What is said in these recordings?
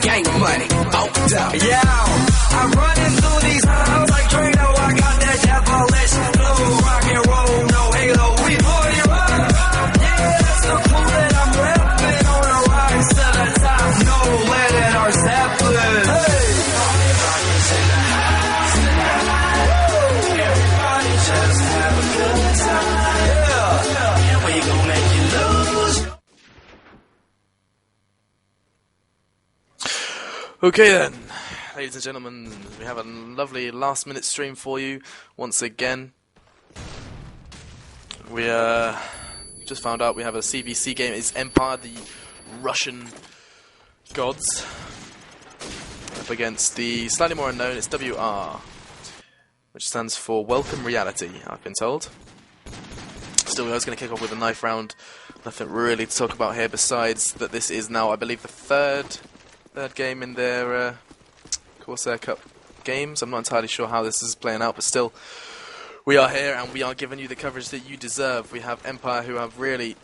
gang of money. Yeah, I'm running through these halls like Drano. I got that devilish flow, rock and roll, no halo. We party rock. Yeah, that's the clue that I'm repping on a rise to the top. No lead in our Zeppelin. Hey. Everybody just have a good time. Yeah, and we gon' make you lose. Okay then, ladies and gentlemen, we have a lovely last minute stream for you once again. We just found out we have a CVC game. It's Empire, the Russian gods, up against the slightly more unknown, it's WR, which stands for Welcome Reality, I've been told. Still, I was going to kick off with a knife round. Nothing really to talk about here besides that this is now, I believe, the third game in their Corsair Cup games. I'm not entirely sure how this is playing out, but still, we are here and we are giving you the coverage that you deserve. We have Empire, who have really,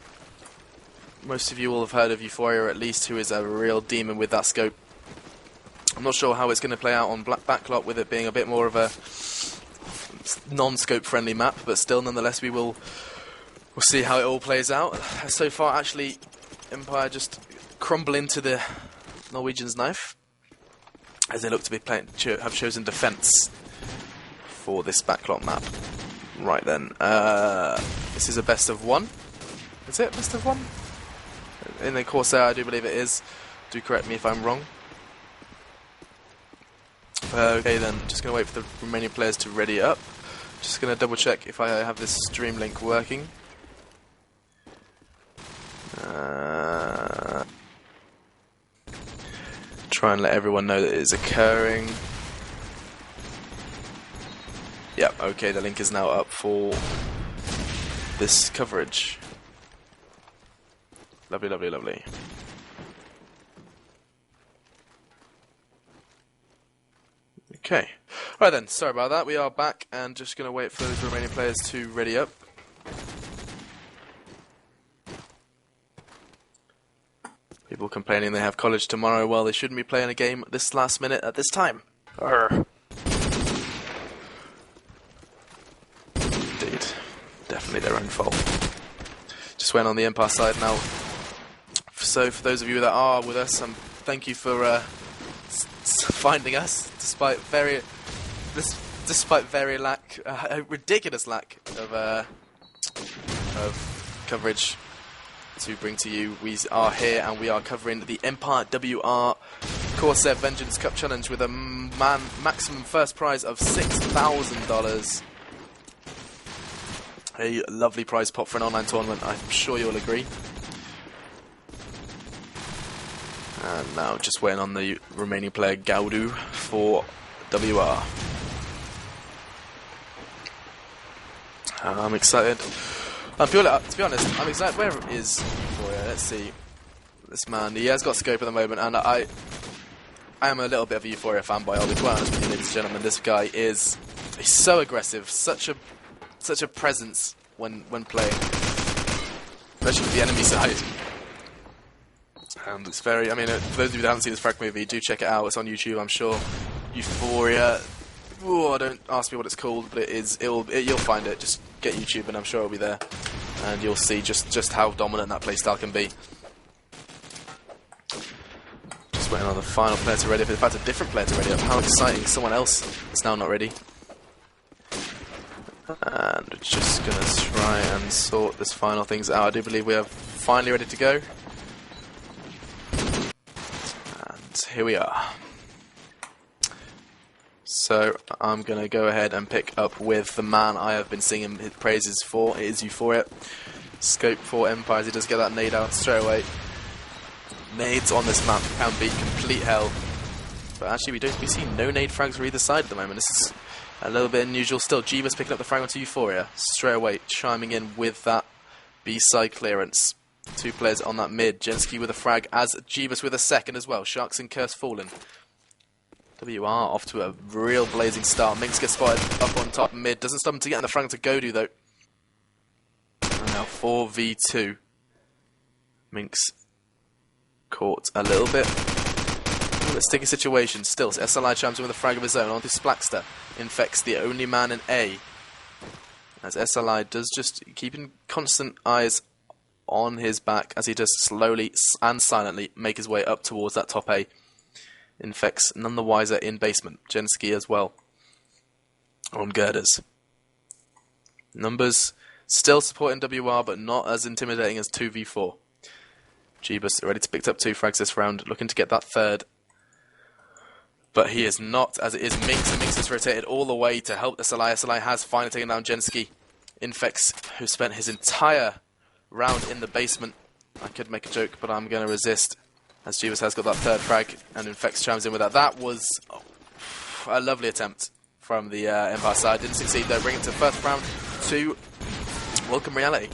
most of you will have heard of Euphoria at least, who is a real demon with that scope. I'm not sure how it's going to play out on Black Backlot, with it being a bit more of a non-scope friendly map, but still, nonetheless, we'll see how it all plays out. So far, actually, Empire just crumble into the Norwegian's knife, as they look to be have chosen defense for this backlot map. Right then, this is a best of one. Is it best of one? In the Corsair, I do believe it is. Do correct me if I'm wrong. Okay then, just going to wait for the remaining players to ready up. Just going to double check if I have this stream link working. Try and let everyone know that it is occurring. Yep, okay, the link is now up for this coverage. Lovely, lovely, lovely. Okay. Right then, sorry about that. We are back and just going to wait for those remaining players to ready up. People complaining they have college tomorrow. Well, they shouldn't be playing a game this last minute at this time. Arr. Indeed. Definitely their own fault. Just went on the Empire side now. So for those of you that are with us, thank you for finding us, despite very ridiculous lack of coverage to bring to you. We are here and we are covering the Empire WR Corsair Vengeance Cup Challenge with a maximum first prize of $6,000. A lovely prize pot for an online tournament, I'm sure you'll agree. And now just waiting on the remaining player Gaudu for WR. I'm excited. To be honest, I'm excited. Where is Euphoria? Let's see. This man, he has got scope at the moment, and I am a little bit of a Euphoria fanboy. I'll be quite honest with you, ladies and gentlemen. This guy he's so aggressive, such a presence when playing, especially with the enemy side. And it's very, I mean, for those of you that haven't seen this frag movie, do check it out. It's on YouTube, I'm sure. Euphoria. Oh, don't ask me what it's called, but you'll find it. Just get YouTube and I'm sure it'll be there. And you'll see just how dominant that playstyle can be. Just waiting on the final player to ready up. In fact, a different player to ready up. How exciting. Someone else is now not ready. And we're just going to try and sort this final things out. I do believe we are finally ready to go. And here we are. So I'm going to go ahead and pick up with the man I have been singing his praises for. It is Euphoria. Scope for Empires. He does get that nade out straight away. Nades on this map can be complete hell. But actually we see no nade frags for either side at the moment. This is a little bit unusual still. Jeebus picking up the frag onto Euphoria. Straight away chiming in with that B-side clearance. Two players on that mid. Jensky with a frag as Jeebus with a second as well. Sharks and Curse fallen. WR off to a real blazing start. Minx gets spotted up on top mid. Doesn't stop him to get in the frag to Godu though. And now 4v2. Minx caught a little bit. a sticky situation. Still, SLI chimes in with a frag of his own onto Splaxter. Infects the only man in A. As SLI does just keeping constant eyes on his back as he does slowly and silently make his way up towards that top A. Infects none the wiser in basement. Jenski as well. On girders. Numbers still supporting WR, but not as intimidating as 2v4. Jeebus ready to pick up 2 frags this round, looking to get that third. But he is not, as it is Minx, and Minx has rotated all the way to help SLI. SLI has finally taken down Jenski. Infex, who spent his entire round in the basement. I could make a joke, but I'm going to resist, as Jeebus has got that third frag, and Infex chimes in with that. That was a lovely attempt from the Empire side. Didn't succeed though, bringing it to the first round to WelcomeReality.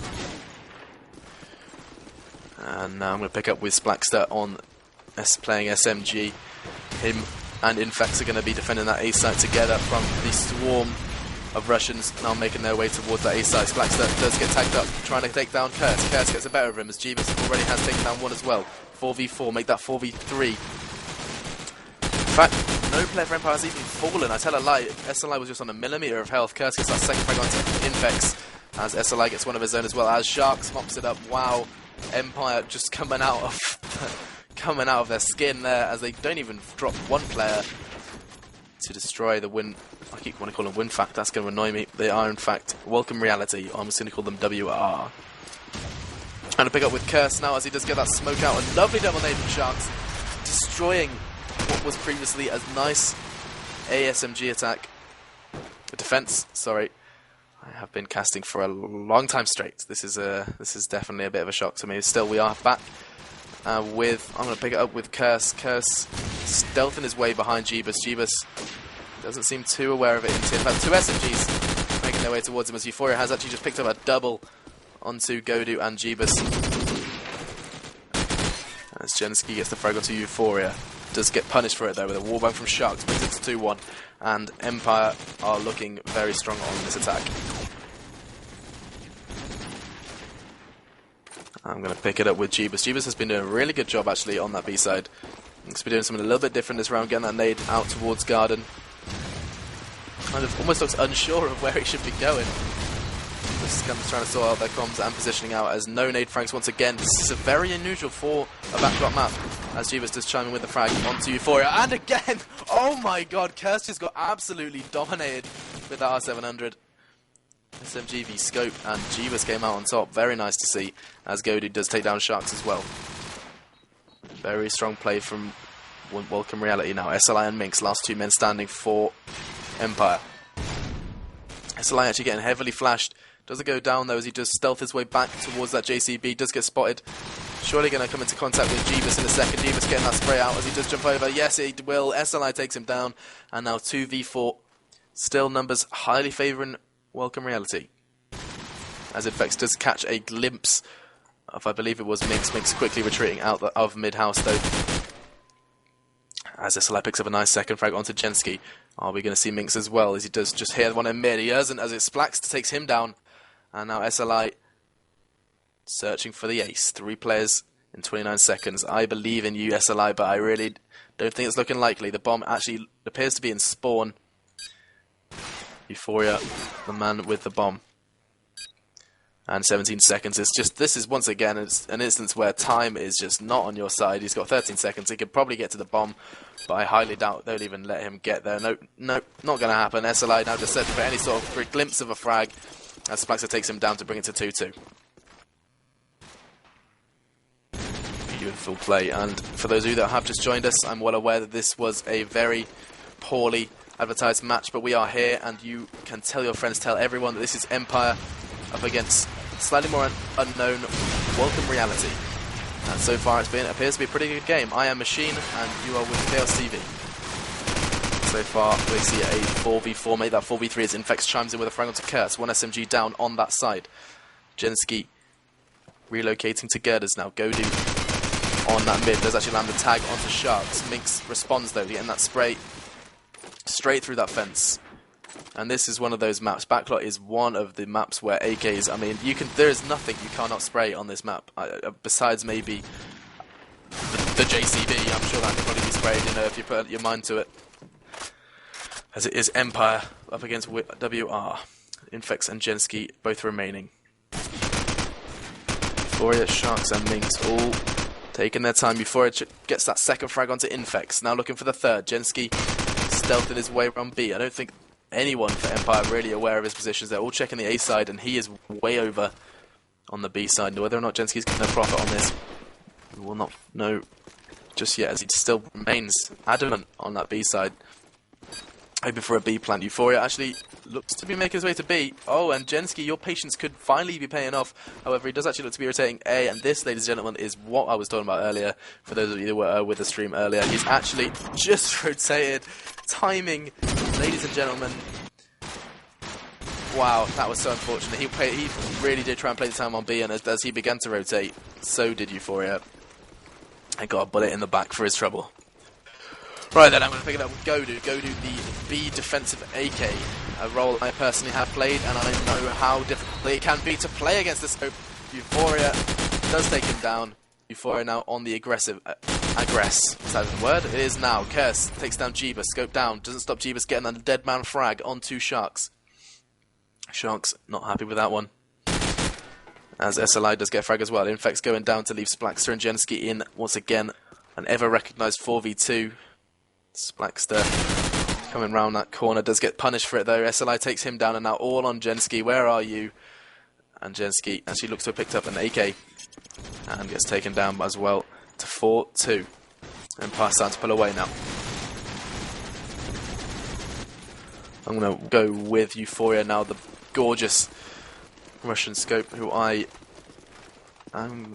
And now I'm going to pick up with Splaxter on playing SMG. Him and Infex are going to be defending that A site together from the swarm of Russians now making their way towards that A site. Splaxter does get tagged up, trying to take down Kurtz. Kurtz gets the better of him as Jeebus already has taken down one as well. 4v4, make that 4v3. In fact, no player for Empire has even fallen. I tell a lie, SLI was just on a millimetre of health. Kurtz gets that second frag onto Infex as SLI gets one of his own as well. As Sharks mops it up, wow. Empire just coming out of their skin there as they don't even drop one player to destroy the win. I keep want to call them WinFact, that's going to annoy me. They are in fact WelcomeReality. I'm just going to call them WR. Trying to pick up with Curse now as he does get that smoke out. A lovely double nade from Sharks, destroying what was previously a nice ASMG attack. Defense, sorry. I have been casting for a long time straight. This is definitely a bit of a shock to me. Still, we are back with. I'm going to pick it up with Curse. Curse stealthing his way behind Jeebus. Jeebus doesn't seem too aware of it. In fact, 2 SMGs making their way towards him as Euphoria has actually just picked up a double onto Godu and Jeebus. As Jenski gets the frag onto Euphoria. Does get punished for it though with a wallbang from Sharks, brings it to 2-1, and Empire are looking very strong on this attack. I'm going to pick it up with Jeebus. Jeebus has been doing a really good job actually on that B side. He's been doing something a little bit different this round, getting that nade out towards Garden. Kind of almost looks unsure of where he should be going. Just kind of trying to sort out their comms and positioning out as no nade frags once again. This is a very unusual for a backdrop map as Jeebus does chime in with the frag onto Euphoria. And again, oh my god, Curse just got absolutely dominated with that R700. SMG v Scope and Jeebus came out on top. Very nice to see as Godu does take down Sharks as well. Very strong play from WelcomeReality now. SLI and Minx, last 2 men standing for Empire. SLI actually getting heavily flashed. Doesn't go down though as he does stealth his way back towards that JCB. Does get spotted. Surely going to come into contact with Jeebus in a second. Jeebus getting that spray out as he does jump over. Yes, he will. SLI takes him down. And now 2v4. Still numbers highly favouring WelcomeReality. As Infex does catch a glimpse of, I believe it was Minx. Minx quickly retreating out of mid-house though. As SLI picks up a nice second frag onto Jenski. Are we going to see Minx as well as he does just hear one in mid? He doesn't as it Splax takes him down. And now SLI searching for the ace. 3 players in 29 seconds. I believe in you, SLI, but I really don't think it's looking likely. The bomb actually appears to be in spawn. Euphoria, the man with the bomb. And 17 seconds. It's just, this is once again an instance where time is just not on your side. He's got 13 seconds. He could probably get to the bomb, but I highly doubt they'll even let him get there. No, not going to happen. SLI now just searching for any sort of glimpse of a frag as Splaxer takes him down to bring it to 2-2. Beautiful play. And for those of you that have just joined us, I'm well aware that this was a very poorly advertised match, but we are here and you can tell your friends, tell everyone that this is Empire up against slightly more unknown WelcomeReality. And so far it appears to be a pretty good game. I am Machine and you are with Chaos TV. So far we see a 4v4, made that 4v3 as Infex chimes in with a frag onto Kurtz. 1 SMG down on that side. Jenski relocating to girders now. Godu on that mid does actually land the tag onto Sharks. Minx responds though, getting that spray straight through that fence. And this is one of those maps. Backlot is one of the maps where AKs, I mean, there is nothing you cannot spray on this map, besides maybe the JCB. I'm sure that could probably be sprayed, you know, if you put your mind to it. As it is Empire up against WR. Infex and Genski both remaining. Euphoria, Sharks and Minx all taking their time. Euphoria gets that second frag onto Infex. Now looking for the third. Genski stealthing his way around B. I don't think anyone for Empire really aware of his positions. They're all checking the A side and he is way over on the B side. Whether or not Genski's getting a profit on this, we will not know just yet, as he still remains adamant on that B side. Hoping for a B plant. Euphoria actually looks to be making his way to B. Oh, and Genski, your patience could finally be paying off. However, he does actually look to be rotating A, and this, ladies and gentlemen, is what I was talking about earlier. For those of you who were with the stream earlier, he's actually just rotated. Timing, ladies and gentlemen. Wow, that was so unfortunate. He really did try and play the time on B, and as he began to rotate, so did Euphoria. And got a bullet in the back for his trouble. Right then, I'm going to pick it up with Godu. Godu, the B defensive AK, a role I personally have played, and I know how difficult it can be to play against the scope. Euphoria does take him down. Euphoria now on the aggressive. Aggress. Is that a word? It is now. Curse takes down Jeebus. Scope down. Doesn't stop Jeebus getting a dead man frag onto Sharks. Sharks not happy with that one. As SLI does get a frag as well. Infex going down to leave Splaxter and Genski in once again. An ever-recognised 4v2. Splaxter coming round that corner, does get punished for it though. SLI takes him down and now all on Genski. Where are you? And Genski actually looks to have picked up an AK and gets taken down as well to 4-2. Empire starting to pull away now. I'm going to go with Euphoria now, the gorgeous Russian scope who I'm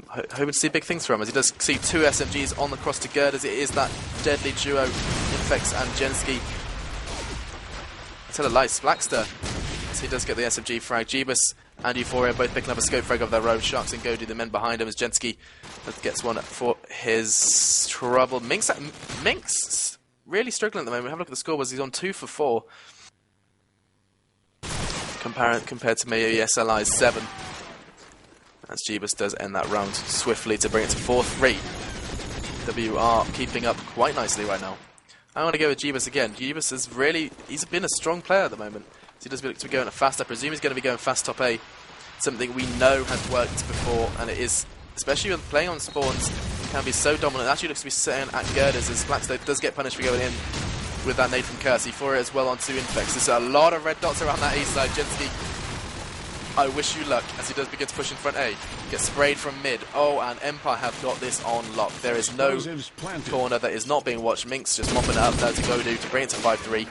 hoping to see big things from, as he does see two SMGs on the cross to Girders. It is that deadly duo, Infex and Genski. I tell a lie, Splaxter, as he does get the SMG frag. Jeebus and Euphoria both picking up a scope frag of their own. Sharks and Godu, the men behind him, as Genski gets one for his trouble. Minx really struggling at the moment. Have a look at the score, he's on 2 for 4. Compared to maybe SLI's 7. As Jeebus does end that round swiftly to bring it to 4-3. WR keeping up quite nicely right now. I want to go with Jeebus again. Jeebus is really, he's been a strong player at the moment. So he does look to be going fast. I presume he's going to be going fast top A. Something we know has worked before, and it is, especially when playing on spawns, can be so dominant. It actually looks to be sitting at Girders, as Blackstone does get punished for going in with that nade from Kersey. For it as well onto Infex. There's a lot of red dots around that A side. Genski, I wish you luck, as he does begin to push in front A. Gets sprayed from mid. Oh, and Empire have got this on lock. There is no corner that is not being watched. Minx just mopping it up there to Godu to bring it to 5-3.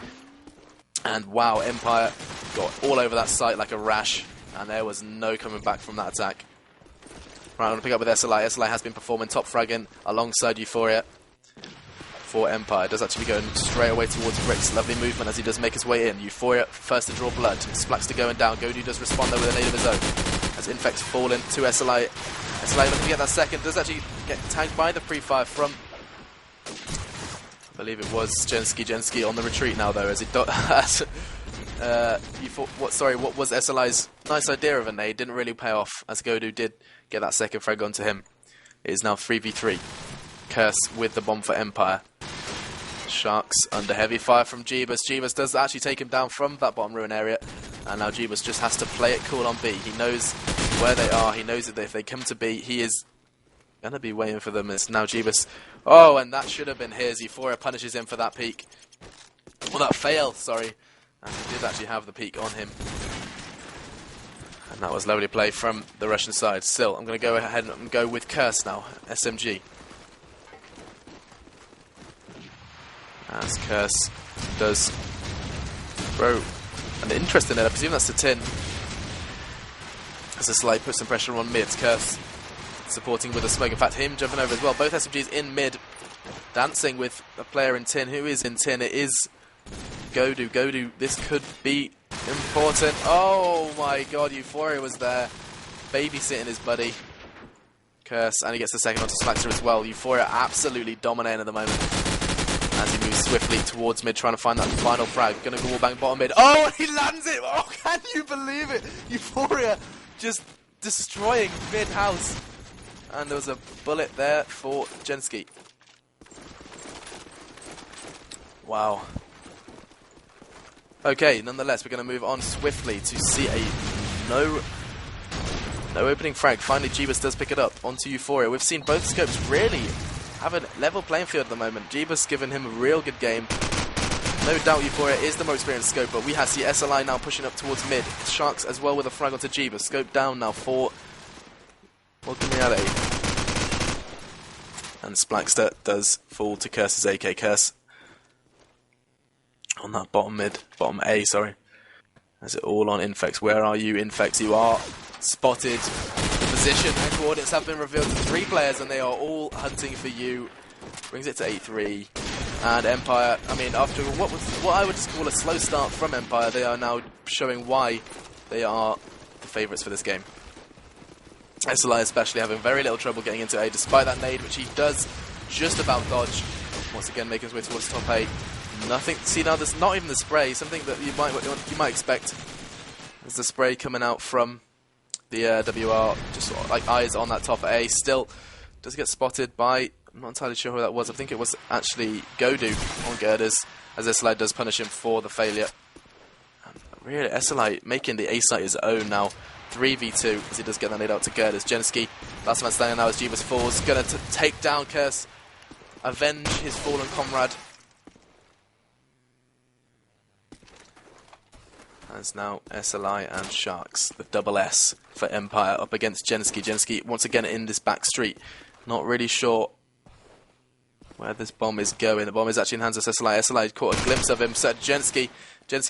And wow, Empire got all over that site like a rash. And there was no coming back from that attack. Right, I'm going to pick up with SLI. SLI has been performing top fragging alongside Euphoria for Empire. Does actually go straight away towards Brick's. Lovely movement as he does make his way in. Euphoria first to draw blood. Splaxter going down. Godu does respond there with a nade of his own. As Infex falling to SLI. SLI looking to get that second. Does actually get tagged by the pre-fire from, I believe it was Genski. Genski on the retreat now though, as he what was SLI's nice idea of a nade didn't really pay off, as Godu did get that second frag onto him. It is now 3v3. Curse with the bomb for Empire. Sharks under heavy fire from Jeebus. Jeebus does actually take him down from that bottom ruin area, and now Jeebus just has to play it cool on B. He knows where they are. He knows that if they come to B, he is going to be waiting for them. It's now Jeebus. Oh, and that should have been his. Euphoria punishes him for that peek. Well, that fail, sorry. And he did actually have the peek on him. And that was lovely play from the Russian side. Still, I'm going to go ahead and go with Curse now. SMG. As Curse does throw an interesting net. I presume that's the tin. As a slide puts some pressure on mid. Curse supporting with a smoke. In fact, him jumping over as well. Both SMGs in mid. Dancing with a player in tin. Who is in tin? It is Godu. Godu, this could be important. Oh my god, Euphoria was there. Babysitting his buddy. Curse, and he gets the second onto Splaxter as well. Euphoria absolutely dominating at the moment. As he moves swiftly towards mid, trying to find that final frag. Gonna go wall bang bottom mid. Oh, and he lands it! Oh, can you believe it? Euphoria just destroying mid-house. And there was a bullet there for Genski. Wow. Okay, nonetheless, we're going to move on swiftly to see a no opening frag. Finally, Jeebus does pick it up onto Euphoria. We've seen both scopes really have a level playing field at the moment. Jeebus giving him a real good game. No doubt Euphoria is the more experienced scope, but we have see SLI now pushing up towards mid. Sharks as well with a frag onto Jeebus. Scope down now for WelcomeReality. And Splaxter does fall to Curse's AK. Curse on that bottom A, sorry. Is it all on Infex? Where are you, Infex? You are spotted. Position and coordinates have been revealed to 3 players, and they are all hunting for you. Brings it to 8-3. And Empire, I mean, after what I would just call a slow start from Empire, they are now showing why they are the favourites for this game. SLI especially having very little trouble getting into A, despite that nade, which he does just about dodge. Once again, making his way towards top 8. Nothing. See now, there's not even the spray. Something that you might expect. There's the spray coming out from the WR, just sort of like eyes on that top A. Still does get spotted by. I'm not entirely sure who that was. I think it was actually Godu on Girders, as SLI does punish him for the failure. And really, SLI making the A site his own now. 3v2 as he does get that nade out to Girders. Jenski, last man standing now as Jeebus falls. Gonna take down Curse, avenge his fallen comrade. As now SLI and Sharks, the double S for Empire up against Jenski. Jenski once again in this back street. Not really sure where this bomb is going. The bomb is actually in hands of SLI. SLI caught a glimpse of him. So Jenski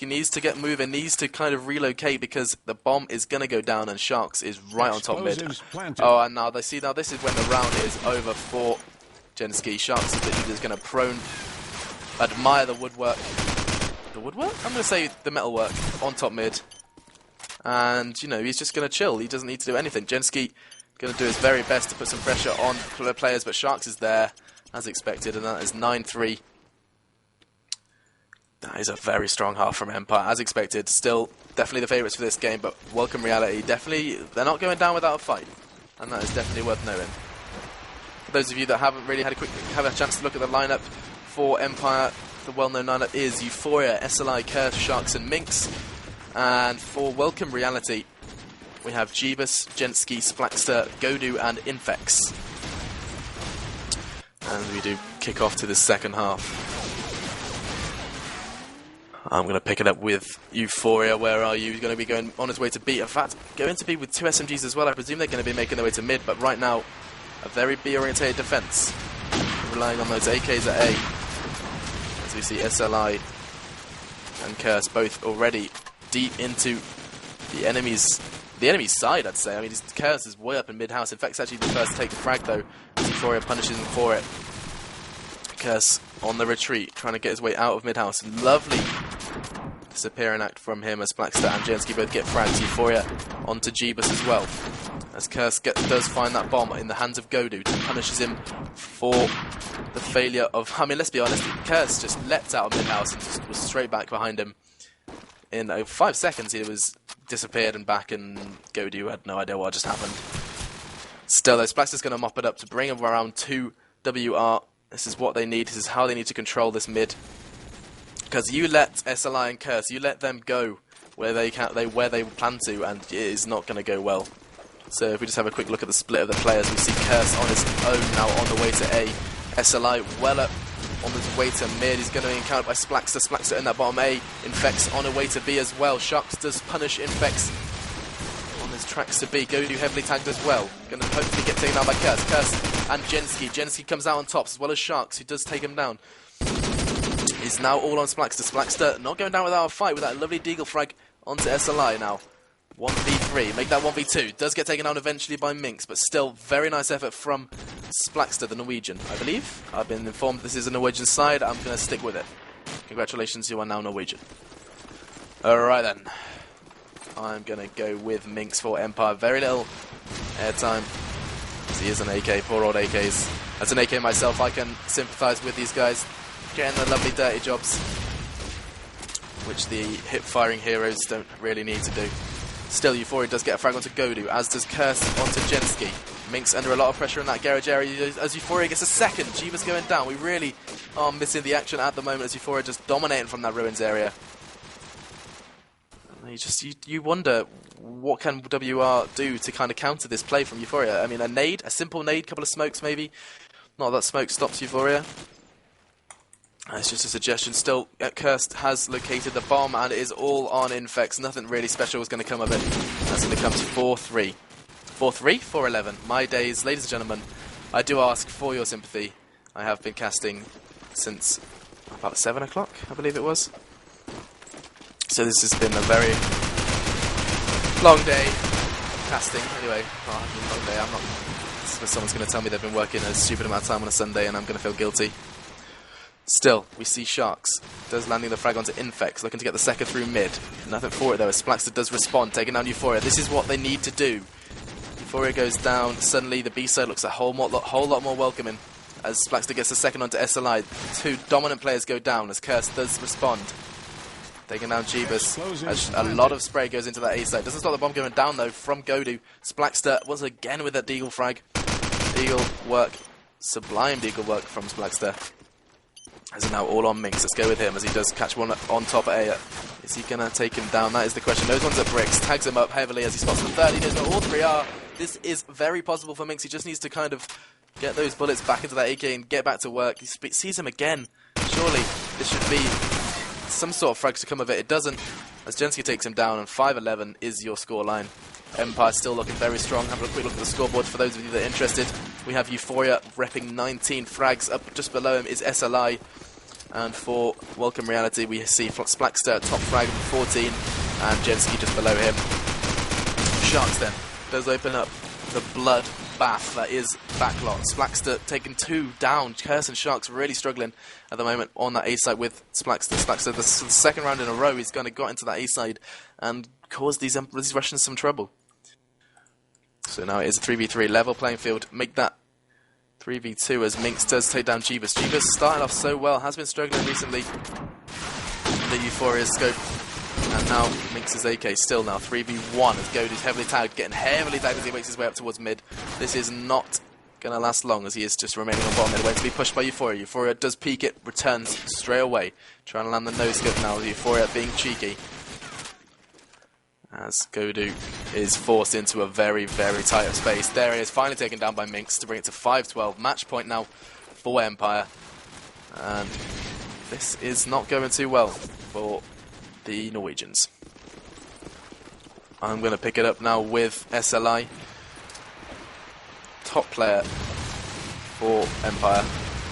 needs to get moving, needs to kind of relocate because the bomb is going to go down and Sharks is right on top mid. Oh, and now this is when the round is over for Jenski. Sharks is literally just going to prone, admire the woodwork. The woodwork? I'm going to say the metalwork on top mid. And, you know, he's just going to chill. He doesn't need to do anything. Jenski going to do his very best to put some pressure on the players, but Sharks is there, as expected, and that is 9-3. That is a very strong half from Empire, as expected. Still, definitely the favourites for this game, but WelcomeReality, definitely, they're not going down without a fight. And that is definitely worth knowing. For those of you that haven't really had a chance to look at the lineup for Empire, the well-known lineup is Euphoria, SLI, Curse, Sharks and Minx. And for WelcomeReality, we have Jeebus, Jenski, Splaxter, Godu and Infex. And we do kick off to the second half. I'm going to pick it up with Euphoria. Where are you? He's going to be going on his way to B. In fact, going to B with 2 SMGs as well. I presume they're going to be making their way to mid, but right now, a very B-orientated defense. Relying on those AKs at A. As we see SLI and Curse both already deep into the enemy's side, I'd say. I mean, Curse is way up in mid-house. In fact, it's actually the first to take the frag, though, as Euphoria punishes him for it. Curse on the retreat, trying to get his way out of mid-house. Lovely disappearing act from him as Splaxter and Jenski both get frags. Euphoria onto Jeebus as well. As Curse does find that bomb in the hands of Godu, punishes him for the failure of... I mean, let's be honest, Curse just leapt out of mid-house and just was straight back behind him. In 5 seconds, he was disappeared and back, and Godu had no idea what just happened. Still, though, Splaxter's going to mop it up to bring him around to WR. This is what they need. This is how they need to control this mid. Because you let SLI and Curse, you let them go where they plan to, and it is not going to go well. So if we just have a quick look at the split of the players, we see Curse on his own now on the way to A. SLI well up on his way to mid. He's going to be encountered by Splaxter. Splaxter in that bottom A. Infex on her way to B as well. Sharks does punish Infex on his tracks to B. Godu heavily tagged as well. Going to hopefully get taken down by Curse. Curse and Jenski. Jenski comes out on tops as well as Sharks, who does take him down. Is now all on Splaxter. Splaxter not going down without a fight with that lovely deagle frag onto SLI now. 1v3, make that 1v2. Does get taken down eventually by Minx, but still very nice effort from Splaxter, the Norwegian, I believe. I've been informed this is a Norwegian side. I'm going to stick with it. Congratulations, you are now Norwegian. Alright then. I'm going to go with Minx for Empire. Very little airtime. He is an AK, poor old AKs. As an AK myself, I can sympathise with these guys. Getting the lovely dirty jobs, which the hip-firing heroes don't really need to do. Still, Euphoria does get a frag onto Godu, as does Curse onto Jenski. Minx under a lot of pressure in that garage area as Euphoria gets a second. Jeebus going down. We really are missing the action at the moment as Euphoria just dominating from that ruins area. And you wonder what can WR do to kind of counter this play from Euphoria. I mean, a simple nade, couple of smokes maybe. Not that smoke stops Euphoria. It's just a suggestion. Still, Cursed has located the bomb, and it is all on Infex. Nothing really special is going to come of it. That's going to come to 4-3. 4-3? 4-11. My days, ladies and gentlemen, I do ask for your sympathy. I have been casting since about 7 o'clock, I believe it was. So this has been a very long day of casting. Anyway, long day. I'm not. Someone's going to tell me they've been working a stupid amount of time on a Sunday, and I'm going to feel guilty. Still, we see Sharks. Does landing the frag onto Infex, looking to get the second through mid. Nothing for it though, as Splaxter does respond, taking down Euphoria. This is what they need to do. Euphoria goes down, suddenly the B-side looks a whole lot more welcoming. As Splaxter gets the second onto SLI, 2 dominant players go down as Curse does respond. Taking down Jeebus, as a lot of spray goes into that A-side. Doesn't stop the bomb going down though from Godu. Splaxter once again with that Deagle frag. Deagle work, sublime Deagle work from Splaxter. As now all on Minx. Let's go with him as he does catch one on top of A. Is he going to take him down? That is the question. Those ones at Bricks. Tags him up heavily as he spots the third. He knows where all 3 are. This is very possible for Minx. He just needs to kind of get those bullets back into that AK and get back to work. He sees him again. Surely this should be some sort of frag to come of it. It doesn't. As Jensky takes him down, and 5-11 is your scoreline. Empire still looking very strong. Have a quick look at the scoreboard for those of you that are interested. We have Euphoria repping 19 frags. Up just below him is SLI. And for Welcome Reality, we see Splaxter top frag with 14, and Jensky just below him. Sharks then does open up the blood bath that is Backlot. Splaxter taking 2 down. Curse and Sharks really struggling at the moment on that A side with Splaxter. Splaxter, the second round in a row, he's going to got into that A side and caused these Russians some trouble. So now it is a 3v3 level playing field. Make that 3v2 as Minx does take down Jeebus. Jeebus starting off so well, has been struggling recently in the Euphoria scope. And now Minx's AK still now 3v1 as Godu's heavily tagged, getting heavily tagged as he makes his way up towards mid. This is not going to last long as he is just remaining on bottom mid, waiting to be pushed by Euphoria. Euphoria does peek it, returns straight away. Trying to land the no scope now with Euphoria being cheeky. As Godu is forced into a very, very tight space. There he is, finally taken down by Minx to bring it to 5-12. Match point now for Empire. And this is not going too well for the Norwegians. I'm going to pick it up now with SLI. Top player for Empire.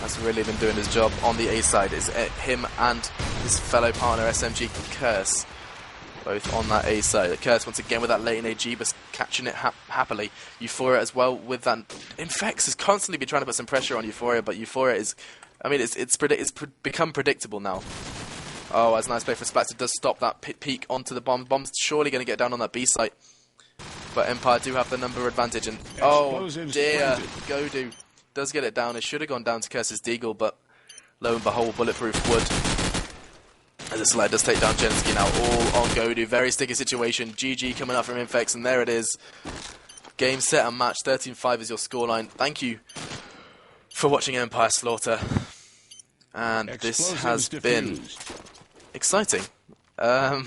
Has really been doing his job on the A side. It's him and his fellow partner SMG Curse. Both on that A side. Curse once again with that late in AG, but catching it happily. Euphoria as well with that. Infex has constantly been trying to put some pressure on Euphoria, but Euphoria is, I mean, it's become predictable now. Oh, that's a nice play for Splaxter. Does stop that peek onto the bomb. Bomb's surely going to get down on that B site, but Empire do have the number advantage. And oh dear, Godu does get it down. It should have gone down to Curse's Deagle, but lo and behold, bulletproof wood. As the slide does take down Jensky now, all on Godu. Very sticky situation. GG coming up from Infex, and there it is. Game, set, and match. 13-5 is your scoreline. Thank you for watching Empire Slaughter. And this has been exciting. I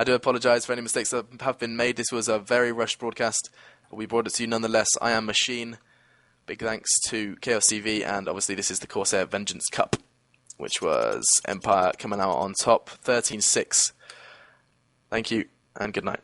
do apologise for any mistakes that have been made. This was a very rushed broadcast, but we brought it to you nonetheless. I am Machine. Big thanks to Chaos TV, and obviously this is the Corsair Vengeance Cup, which was Empire coming out on top, 13-6. Thank you, and good night.